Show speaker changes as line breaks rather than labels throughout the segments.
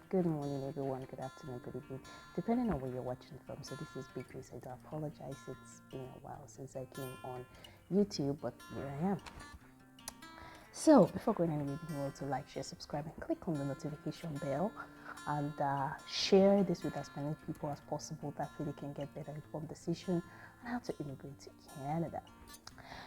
Good morning, everyone. Good afternoon, good evening, depending on where you're watching from. So this is Big Grace. I do apologize. It's been a while since I came on YouTube, but here I am. So before going anywhere, you know to like, share, subscribe, and click on the notification bell, and share this with as many people as possible that really can get better informed decision on how to immigrate to Canada.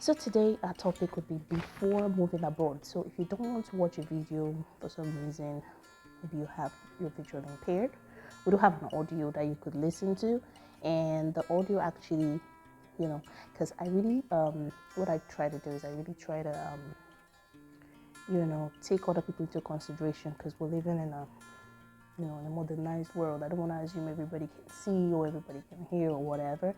So today our topic would be before moving abroad. So if you don't want to watch a video for some reason, maybe you're visually impaired, we do have an audio that you could listen to, and the audio actually, because I really what I try to do is I really try to take other people into consideration, because we're living in a in a modernized world. I don't want to assume everybody can see or everybody can hear or whatever.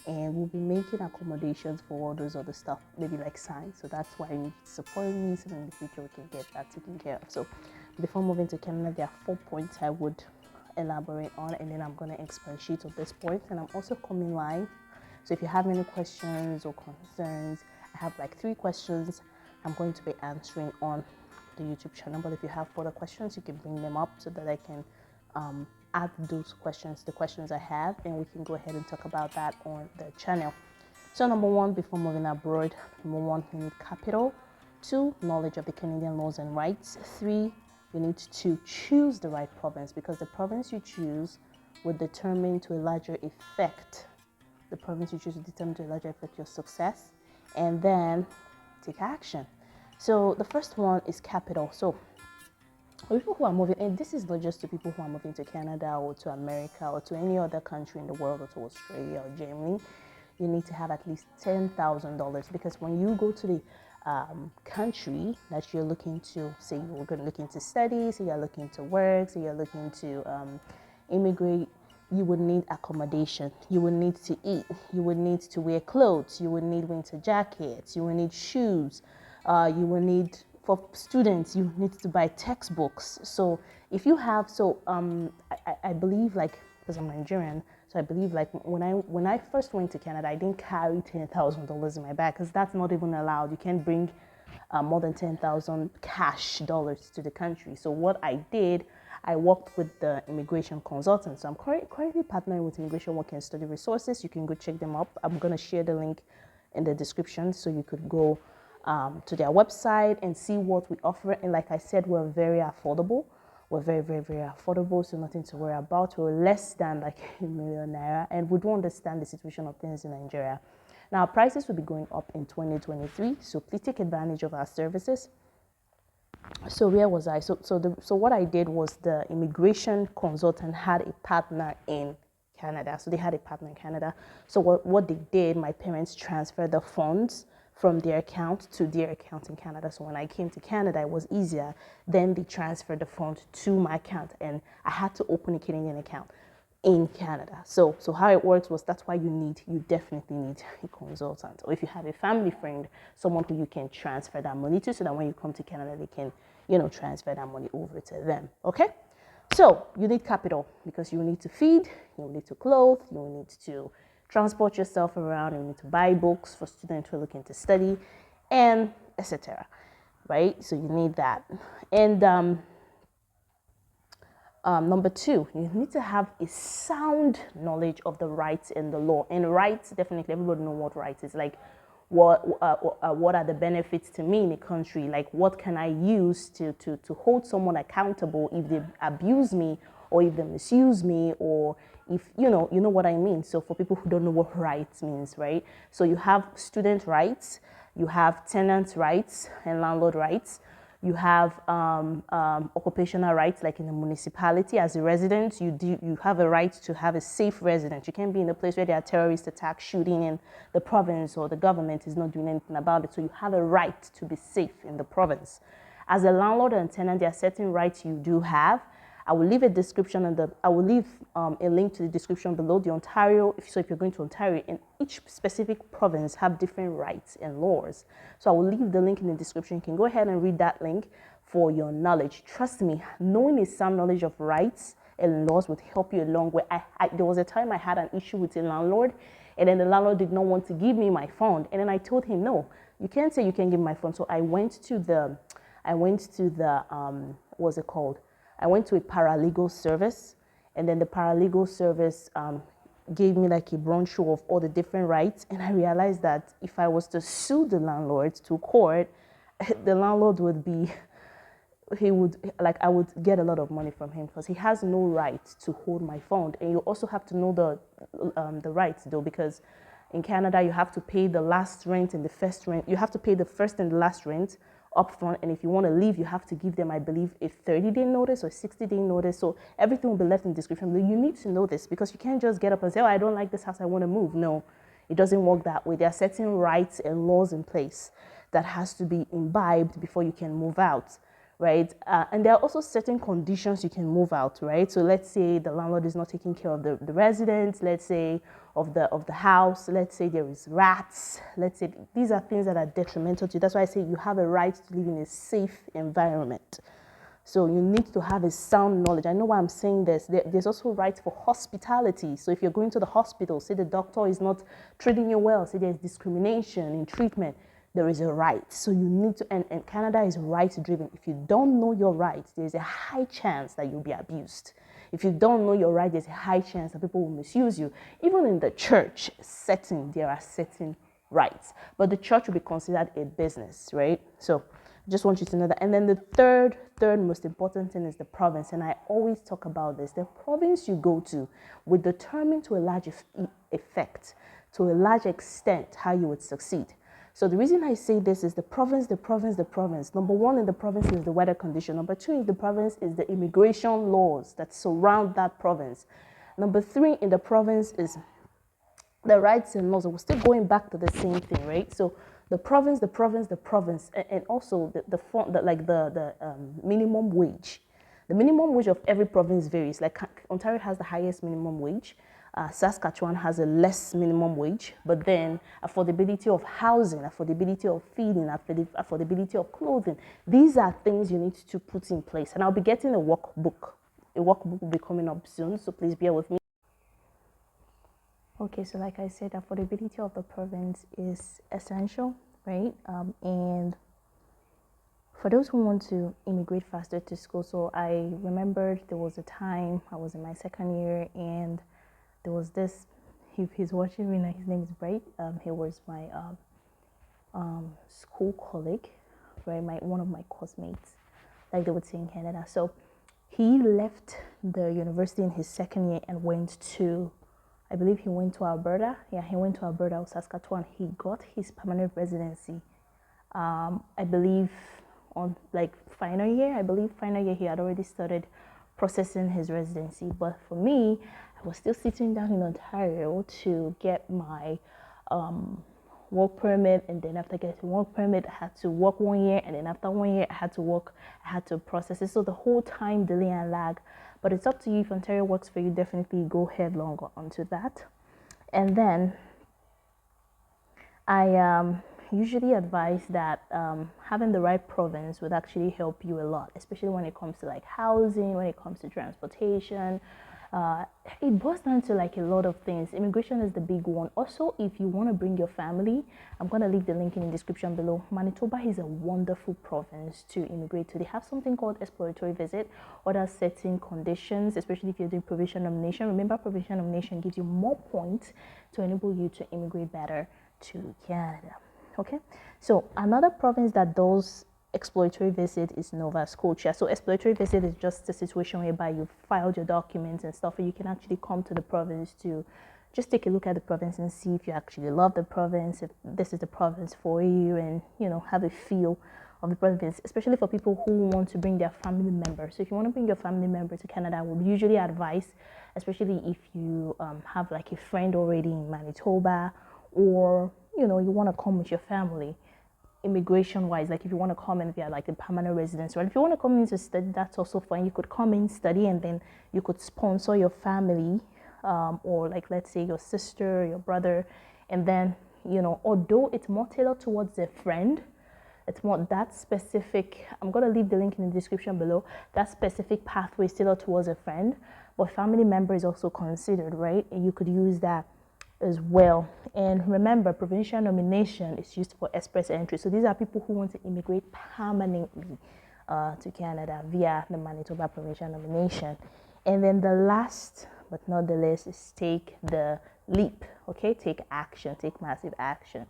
And we'll be making accommodations for all those other stuff, maybe like signs. So that's why I need to support me, so in the future we can get that taken care of. So before moving to Canada, there are 4 points I would elaborate on, and then I'm going to expatiate on this point. And I'm also coming live. So if you have any questions or concerns, I have like 3 questions I'm going to be answering on the YouTube channel. But if you have further questions, you can bring them up so that I can add those questions, the questions I have, and we can go ahead and talk about that on the channel. So number 1, before moving abroad, number 1, you need capital. 2, knowledge of the Canadian laws and rights. 3, you need to choose the right province, because the province you choose will determine to a larger effect. The province you choose will determine to a larger effect your success, and then take action. So the first one is capital. So people who are moving, and this is not just to people who are moving to Canada or to America or to any other country in the world, or to Australia or Germany, you need to have at least $10,000, because when you go to the country that you're looking to, say you're going to look into study, say you're looking to work, say you're looking to immigrate, you would need accommodation, you would need to eat, you would need to wear clothes, you would need winter jackets, you would need shoes, you will need, for students, you need to buy textbooks. So if you have, I believe, like, because I'm Nigerian, so I believe like when I first went to Canada, I didn't carry $10,000 in my bag, because that's not even allowed. You can't bring more than 10,000 cash dollars to the country. So what I did, I worked with the immigration consultant. So I'm currently partnering with Immigration Work and Study Resources. You can go check them up. I'm going to share the link in the description, so you could go to their website and see what we offer. And like I said, we're very affordable. We're very, very, very affordable, so nothing to worry about. We're less than like $1 million, and we do understand the situation of things in Nigeria. Now, prices will be going up in 2023, so please take advantage of our services. So where was I? So what I did was, the immigration consultant had a partner in Canada. So they had a partner in Canada. So what they did, my parents transferred the funds from their account to their account in Canada. So when I came to Canada, it was easier. Then they transferred the funds to my account, and I had to open a Canadian account in Canada. So how it works was, that's why you definitely need a consultant, or if you have a family friend, someone who you can transfer that money to, so that when you come to Canada, they can, transfer that money over to them. Okay? So you need capital, because you need to feed, you need to clothe, you need to transport yourself around, you need to buy books for students who are looking to study, and etc. Right? So you need that. And number 2, you need to have a sound knowledge of the rights and the law. And rights, definitely, everybody knows what rights is. Like, what are the benefits to me in a country? Like, what can I use to hold someone accountable if they abuse me, or if they misuse me, or if, you know what I mean. So for people who don't know what rights means, right? So you have student rights, you have tenant rights and landlord rights. You have occupational rights, like in the municipality. As a resident, you have a right to have a safe residence. You can't be in a place where there are terrorist attacks, shooting, and the province or the government is not doing anything about it. So you have a right to be safe in the province. As a landlord and tenant, there are certain rights you do have. I will leave a description, and I will leave a link to the description below. The Ontario, if you're going to Ontario, and each specific province have different rights and laws. So I will leave the link in the description. You can go ahead and read that link for your knowledge. Trust me, knowing a sound knowledge of rights and laws would help you a long way. There was a time I had an issue with a landlord, and then the landlord did not want to give me my phone. And then I told him, no, you can't say you can't give me my phone. So I went to the what's it called? I went to a paralegal service, and then the paralegal service gave me like a brochure of all the different rights. And I realized that if I was to sue the landlord to court, the landlord would be, he would, like, I would get a lot of money from him because he has no right to hold my phone. And you also have to know the rights though, because in Canada you have to pay the last rent and the first rent. You have to pay the first and the last rent up front, and if you want to leave, you have to give them, I believe, a 30-day notice or 60-day notice. So everything will be left in the description. But you need to know this, because you can't just get up and say, oh, I don't like this house, I want to move. No, it doesn't work that way. There are certain rights and laws in place that has to be imbibed before you can move out, right? And there are also certain conditions you can move out, right? So let's say the landlord is not taking care of the residents, let's say of the house, let's say there is rats, let's say these are things that are detrimental to you. That's why I say you have a right to live in a safe environment. So you need to have a sound knowledge. I know why I'm saying this. There's also rights for hospitality. So if you're going to the hospital, say the doctor is not treating you well, say there's discrimination in treatment, there is a right. So you need to, and Canada is right driven. If you don't know your rights, there's a high chance that you'll be abused. If you don't know your right, there's a high chance that people will misuse you. Even in the church setting, there are certain rights. But the church will be considered a business, right? So I just want you to know that. And then the third most important thing is the province. And I always talk about this. The province you go to will determine to a large effect, to a large extent, how you would succeed. So the reason I say this is the province. Number one in the province is the weather condition. Number two in the province is the immigration laws that surround that province. Number three in the province is the rights and laws. We're still going back to the same thing, right? So the province, and also the minimum wage. The minimum wage of every province varies. Like Ontario has the highest minimum wage. Saskatchewan has a less minimum wage, but then affordability of housing, affordability of feeding, affordability of clothing. These are things you need to put in place. And I'll be getting a workbook. A workbook will be coming up soon, so please bear with me. Okay, so like I said, affordability of the province is essential, right? And for those who want to immigrate faster to school, so I remembered there was a time I was in my second year, and there was this, he's watching me now, his name is Bright. He was my school colleague, right? One of my course mates, like they would say in Canada. So he left the university in his second year and went to, I believe he went to Alberta. Yeah, he went to Alberta or Saskatchewan. He got his permanent residency. I believe on final year, he had already started processing his residency. But for me, I was still sitting down in Ontario to get my work permit, and then after getting work permit, I had to work 1 year, and then after 1 year, I had to process it. So the whole time delay and lag. But it's up to you. If Ontario works for you, definitely go headlong onto that. And then I usually advise that having the right province would actually help you a lot, especially when it comes to like housing, when it comes to transportation. It boils down to like a lot of things. Immigration is the big one. Also, if you want to bring your family, I'm going to leave the link in the description below. Manitoba is a wonderful province to immigrate to. They have something called exploratory visit, other certain conditions, especially if you're doing provincial nomination. Remember, provincial nomination gives you more points to enable you to immigrate better to Canada. Okay, so another province that does exploratory visit is Nova Scotia. So exploratory visit is just a situation whereby you filed your documents and stuff, and you can actually come to the province to just take a look at the province and see if you actually love the province, if this is the province for you, and have a feel of the province, especially for people who want to bring their family members. So if you want to bring your family member to Canada, I would usually advise, especially if you have like a friend already in Manitoba, or you want to come with your family, immigration wise, like if you want to come and be like a permanent resident, right? If you want to come in to study, that's also fine. You could come in, study, and then you could sponsor your family, or like let's say your sister, your brother, and then although it's more tailored towards a friend, it's more that specific. I'm going to leave the link in the description below. That specific pathway is tailored towards a friend, but family member is also considered, right? And you could use that as well. And remember, provincial nomination is used for express entry. So these are people who want to immigrate permanently. to Canada via the Manitoba provincial nomination. And then the last but not the least is take the leap. Okay, take action, take massive action.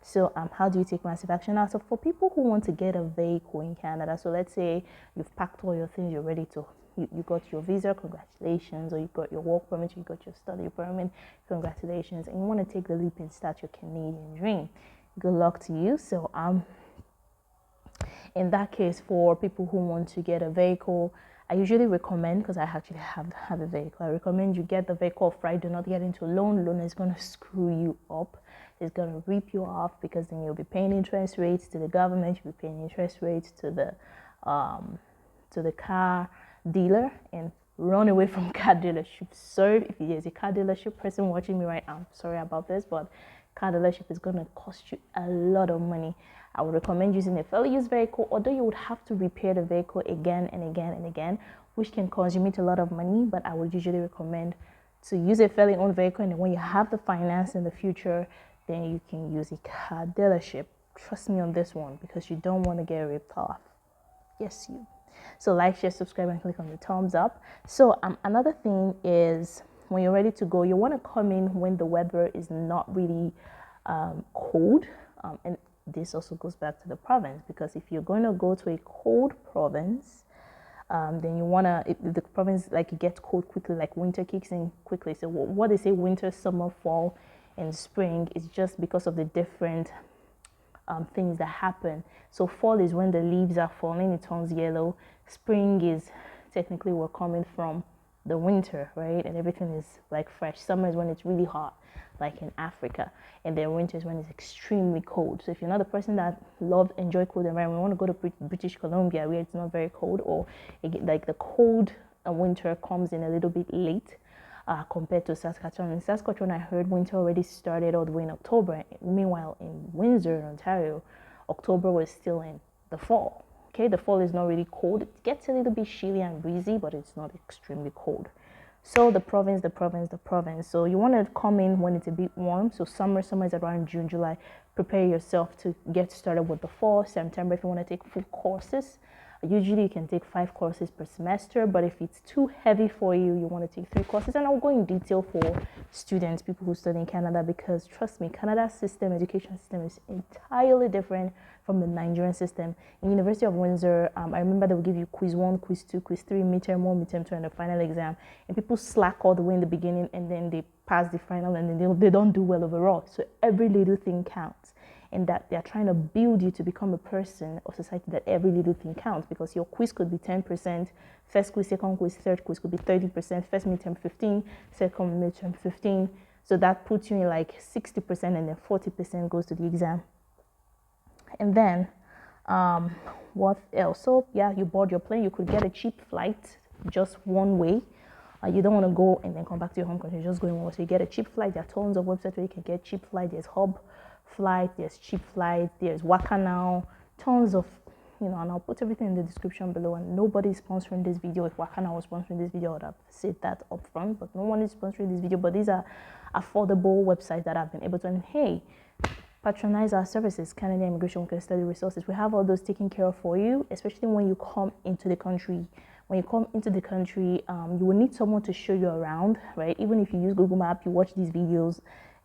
So how do you take massive action now? So for people who want to get a vehicle in Canada, so let's say you've packed all your things, you're ready to, you got your visa, congratulations, or you got your work permit, you got your study permit, congratulations, and you want to take the leap and start your Canadian dream. Good luck to you. So in that case, for people who want to get a vehicle, I usually recommend, because I actually have a vehicle, I recommend you get the vehicle right. Do not get into loan. Loan is going to screw you up. It's going to rip you off, because then you'll be paying interest rates to the government. You'll be paying interest rates to the car dealer, and run away from car dealership. So if there's a car dealership person watching me right now, I'm sorry about this, but car dealership is going to cost you a lot of money. I would recommend using a fairly used vehicle, although you would have to repair the vehicle again and again and again, which can consume a lot of money. But I would usually recommend to use a fairly owned vehicle, and when you have the finance in the future, then you can use a car dealership. Trust me on this one, because you don't want to get ripped off. Yes, you. So like, share, subscribe, and click on the thumbs up. So another thing is, when you're ready to go, you want to come in when the weather is not really cold. And this also goes back to the province, because if you're going to go to a cold province, then you want to, if the province, like, it gets cold quickly, like winter kicks in quickly. So what they say, winter, summer, fall, and spring, is just because of the different things that happen. So fall is when the leaves are falling, it turns yellow. Spring is technically we're coming from the winter, right? And everything is like fresh. Summer is when it's really hot, like in Africa. And then winter is when it's extremely cold. So if you're not a person that enjoy cold environment, you want to go to British Columbia, where it's not very cold, or like the cold winter comes in a little bit late, compared to Saskatchewan. In Saskatchewan, I heard winter already started all the way in October. Meanwhile, in Windsor, Ontario, October was still in the fall. Okay, the fall is not really cold. It gets a little bit chilly and breezy, but it's not extremely cold. So the province. So you want to come in when it's a bit warm. So summer is around June, July. Prepare yourself to get started with the fall. September, if you want to take full courses. Usually you can take 5 courses per semester, but if it's too heavy for you, you want to take 3 courses. And I'll go in detail for students, people who study in Canada, because trust me, Canada's education system is entirely different from the Nigerian system. In University of Windsor, I remember they would give you quiz 1, quiz 2, quiz 3, midterm 1, midterm 2, and the final exam. And people slack all the way in the beginning, and then they pass the final, and then they don't do well overall. So every little thing counts. And that they're trying to build you to become a person of society that every little thing counts, because your quiz could be 10%, first quiz, second quiz, third quiz could be 30%, first midterm 15, second midterm 15. So that puts you in like 60%, and then 40% goes to the exam. And then what else? So yeah, you board your plane. You could get a cheap flight, just one way. You don't want to go and then come back to your home country, just going one way. So you get a cheap flight. There are tons of websites where you can get cheap flight. There's Hub Flight, there's cheap flight, there's Waka Now, tons of, and I'll put everything in the description below. And nobody's sponsoring this video. If Waka Now was sponsoring this video, I would have said that up front, but no one is sponsoring this video. But these are affordable websites that I've been able to, and hey, patronize our services. Canadian Immigration Worker Study Resources, we have all those taken care of for you, especially when you come into the country. When you come into the country, you will need someone to show you around, right? Even if you use Google Maps, you watch these videos,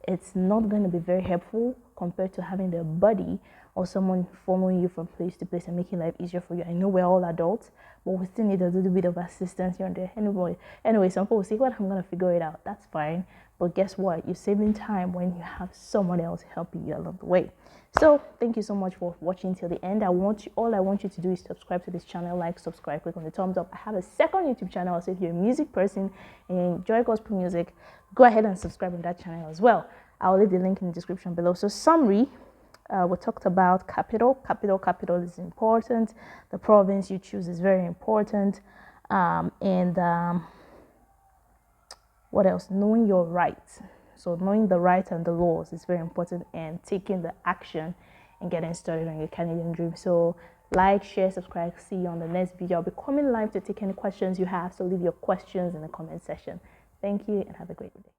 it's not going to be very helpful compared to having a buddy or someone following you from place to place and making life easier for you. I know we're all adults, but we still need a little bit of assistance here and there. Anyway, some people say, well, I'm going to figure it out. That's fine. But guess what? You're saving time when you have someone else helping you along the way. So thank you so much for watching till the end. All I want you to do is subscribe to this channel, like, subscribe, click on the thumbs up. I have a second YouTube channel, so if you're a music person and you enjoy gospel music, go ahead and subscribe on that channel as well. I'll leave the link in the description below. So summary, we talked about capital is important. The province you choose is very important. What else? Knowing your rights. So knowing the rights and the laws is very important, and taking the action and getting started on your Canadian dream. So like, share, subscribe. See you on the next video. I'll be coming live to take any questions you have. So leave your questions in the comment section. Thank you and have a great day.